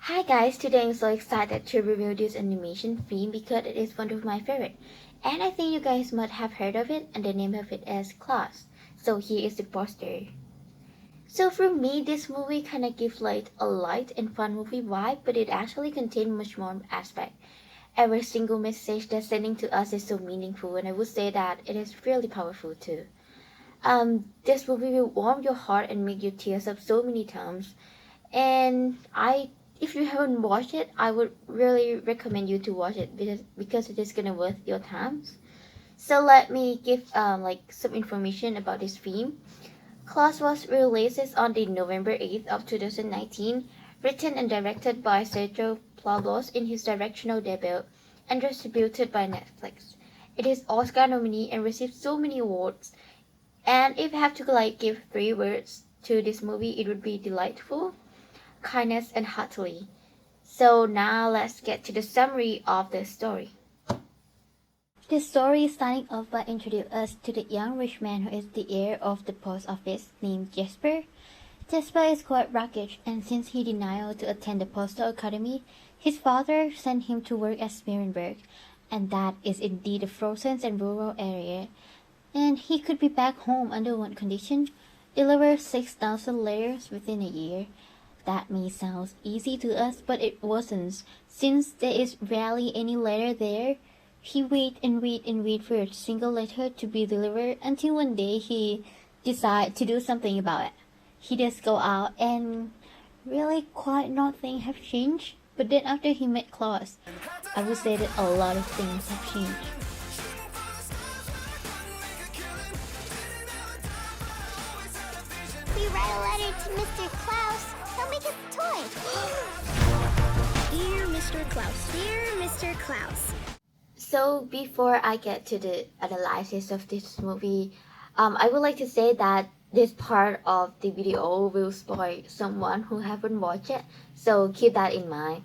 Hi guys, today I'm so excited to review this animation film because it is one of my favorite. And I think you guys might have heard of it, and the name of it is Klaus. So here is the poster. So for me, this movie kinda gives like a light and fun movie vibe, but it actually contains much more aspect. Every single message that's sending to us is so meaningful, and I would say that it is really powerful too. This movie will warm your heart and make you tears up so many times. And if you haven't watched it, I would really recommend you to watch it because it is gonna worth your time. So let me give like some information about this film. Klaus was released on the November 8th of 2019, written and directed by Sergio Pablos in his directional debut, and distributed by Netflix. It is Oscar nominee and received so many awards. And if I have to like give three words to this movie, it would be delightful, kindness, and heartily. So now let's get to the summary of the story. The story is starting off by introducing us to the young rich man who is the heir of the post office named Jasper. Jasper is quite rakish, and since he denied to attend the postal academy, his father sent him to work at Smerenberg, and that is indeed a frozen and rural area. And he could be back home under one condition: deliver 6,000 letters within a year. That may sound easy to us, but it wasn't. Since there is rarely any letter there, he wait for a single letter to be delivered until one day he decided to do something about it. He just go out and really quite nothing have changed. But then after he met Klaus, I would say that a lot of things have changed. We write a letter to Mr. Klaus. He'll make us a toy. Dear Mr. Klaus. Dear Mr. Klaus. So before I get to the analysis of this movie, I would like to say that this part of the video will spoil someone who haven't watched it, so keep that in mind.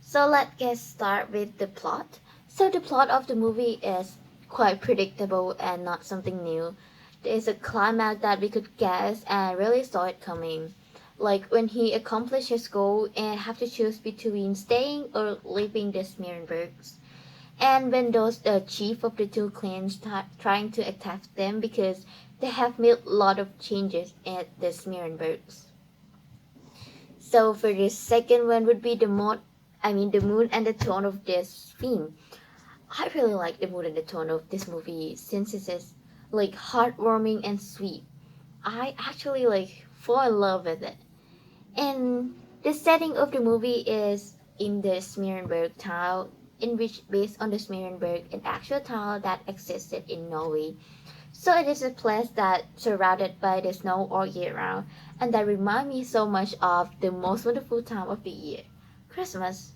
So let's get started with the plot. So the plot of the movie is quite predictable and not something new. There is a climax that we could guess and really saw it coming. Like when he accomplished his goal and have to choose between staying or leaving the Smerenbergs. And when those chief of the two clans start trying to attack them because they have made a lot of changes at the Smerenbergs. So for the second one would be the mood and the tone of this film. I really like the mood and the tone of this movie since it is like heartwarming and sweet. I actually like fall in love with it. And the setting of the movie is in the Smerenberg town, in which based on the Smerenberg, an actual town that existed in Norway. So it is a place that surrounded by the snow all year round, and that remind me so much of the most wonderful time of the year, Christmas.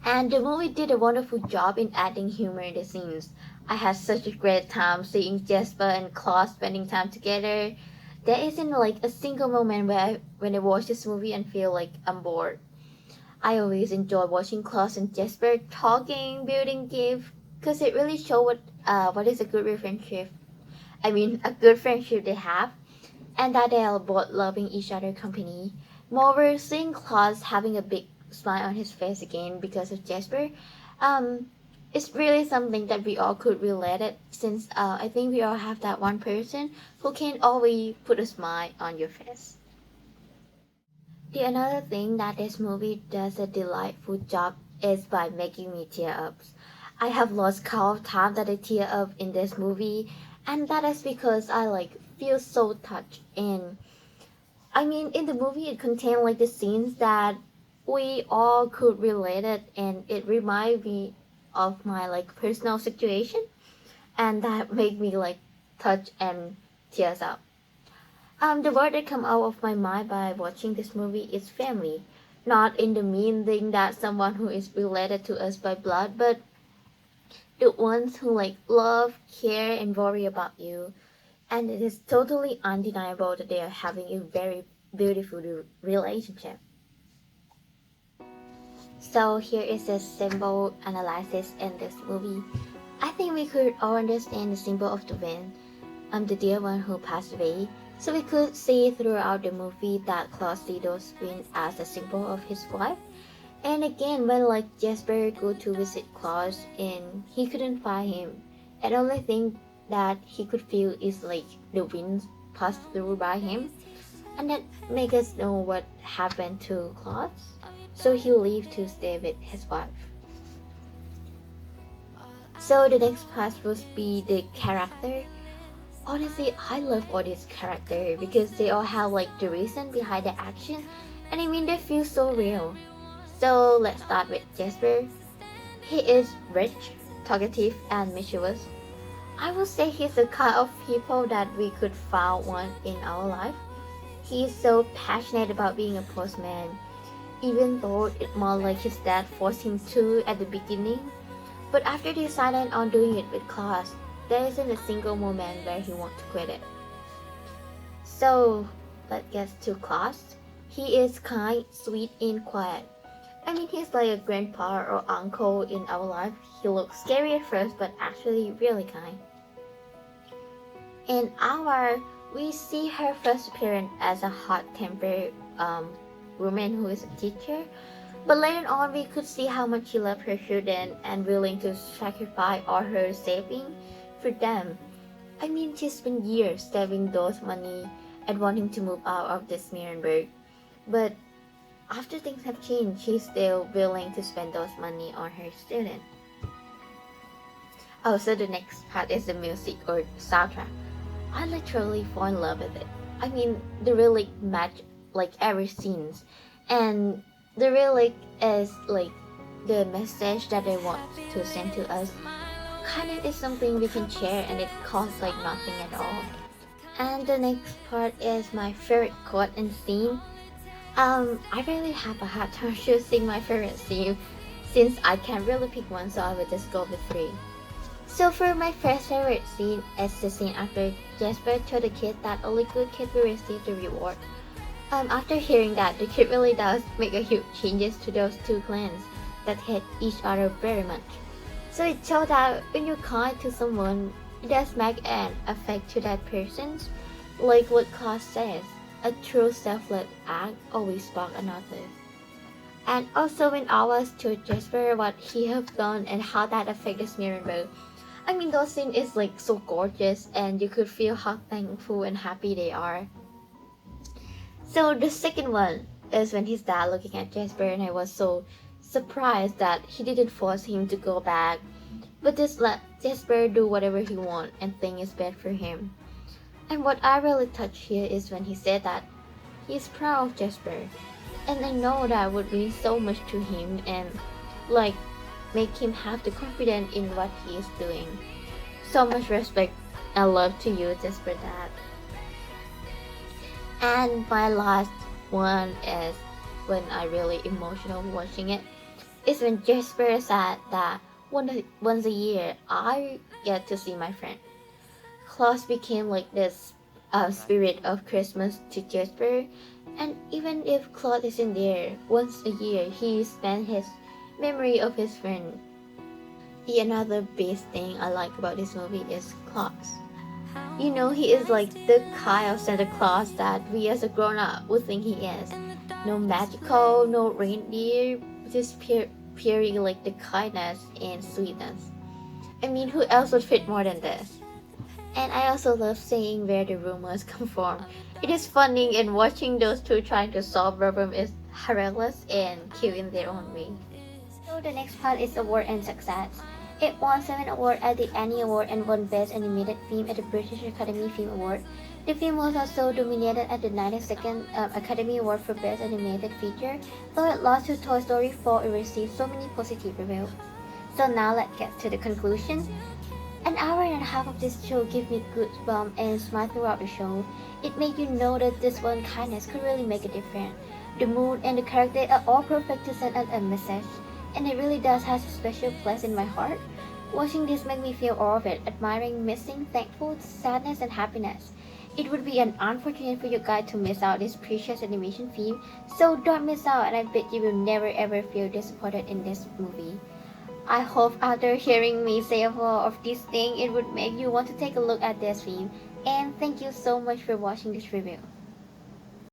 And the movie did a wonderful job in adding humor in the scenes. I had such a great time seeing Jesper and Klaus spending time together. There isn't like a single moment when I watch this movie and feel like I'm bored. I always enjoy watching Klaus and Jesper talking, building gifts, because it really shows what is a good friendship. I mean, a good friendship they have, and that they are both loving each other company. Moreover, seeing Klaus having a big smile on his face again because of Jesper, um, it's really something that we all could relate it since I think we all have that one person who can always put a smile on your face. The another thing that this movie does a delightful job is by making me tear up. I have lost count of time that I tear up in this movie, and that is because I like feel so touched. And I mean, in the movie, it contained like the scenes that we all could relate it, and it reminded me of my like personal situation, and that made me like touch and tears up. The word that come out of my mind by watching this movie is family. Not in the mean thing that someone who is related to us by blood, but the ones who like love, care, and worry about you. And it is totally undeniable that they are having a very beautiful relationship. So here is a simple analysis in this movie. I think we could all understand the symbol of the wind, the dear one who passed away, So we could see throughout the movie that Klaus sees those twins as a symbol of his wife. And again, when like Jasper go to visit Klaus and he couldn't find him, and the only thing that he could feel is like the wind passed through by him, and that make us know what happened to Klaus. So he left to stay with his wife. So the next part will be the character. Honestly, I love all these characters because they all have like the reason behind the action, and I mean they feel so real. So let's start with Jasper. He is rich, talkative, and mischievous. I would say he's the kind of people that we could find one in our life. He is so passionate about being a postman, even though it more like his dad forced him to at the beginning. But after they decided on doing it with Klaus, there isn't a single moment where he wants to quit it. So let's get to Klaus. He is kind, sweet, and quiet. I mean, he's like a grandpa or uncle in our life. He looks scary at first, but actually really kind. In our, we see her first appearance as a hot-tempered woman who is a teacher. But later on, we could see how much she loved her children and willing to sacrifice all her saving for them. I mean, she spent years saving those money and wanting to move out of this Nuremberg. But after things have changed, she's still willing to spend those money on her student. Also, the next part is the music or soundtrack. I literally fall in love with it. I mean, they really match like every scenes, and the really is like the message that they want to send to us. Kind of is something we can share, and it costs like nothing at all. And the next part is my favorite quote and scene. I really have a hard time choosing my favorite scene since I can't really pick one, so I will just go with three. So for my first favorite scene is the scene after Jasper told the kid that only good kids will receive the reward. After hearing that, the kid really does make a huge changes to those two clans that hate each other very much. So it shows that when you're kind to someone, it does make an effect to that person. Like what Klaus says, a true selfless act always sparks another. And also when I was to Jasper what he have done and how that affects Nuremberg. I mean those scenes is like so gorgeous and you could feel how thankful and happy they are. So the second one is when his dad looking at Jasper and I was so surprised that he didn't force him to go back, but just let Jasper do whatever he wants and think is best for him. And what I really touched here is when he said that he's proud of Jasper. And I know that would mean so much to him and like make him have the confidence in what he is doing. So much respect and love to you, Jasper Dad. And my last one is when I really emotional watching it. Is when Jasper said that once a year I get to see my friend. Klaus became like this spirit of Christmas to Jasper, and even if Klaus isn't there, once a year he spends his memory of his friend. The another best thing I like about this movie is Klaus. You know, he is like the kind of Santa Claus that we as a grown-up would think he is. No magical, no reindeer, just purely like the kindness and sweetness. I mean, who else would fit more than this? And I also love seeing where the rumors come from. It is funny and watching those two trying to solve problem is hilarious and cute in their own way. So the next part is award and success. It won 7 awards at the Annie Award and won Best Animated Film at the British Academy Film Award. The film was also nominated at the 92nd Academy Award for Best Animated Feature, though it lost to Toy Story 4. It received so many positive reviews. So now let's get to the conclusion. An hour and a half of this show gave me goosebumps and smile throughout the show. It made you know that this one kindness could really make a difference. The mood and the character are all perfect to send out a message, and it really does have a special place in my heart. Watching this made me feel all of it, admiring, missing, thankful, sadness, and happiness. It would be an unfortunate for you guys to miss out this precious animation film, so don't miss out, and I bet you will never ever feel disappointed in this movie. I hope after hearing me say all of these things, it would make you want to take a look at this film. And thank you so much for watching this review.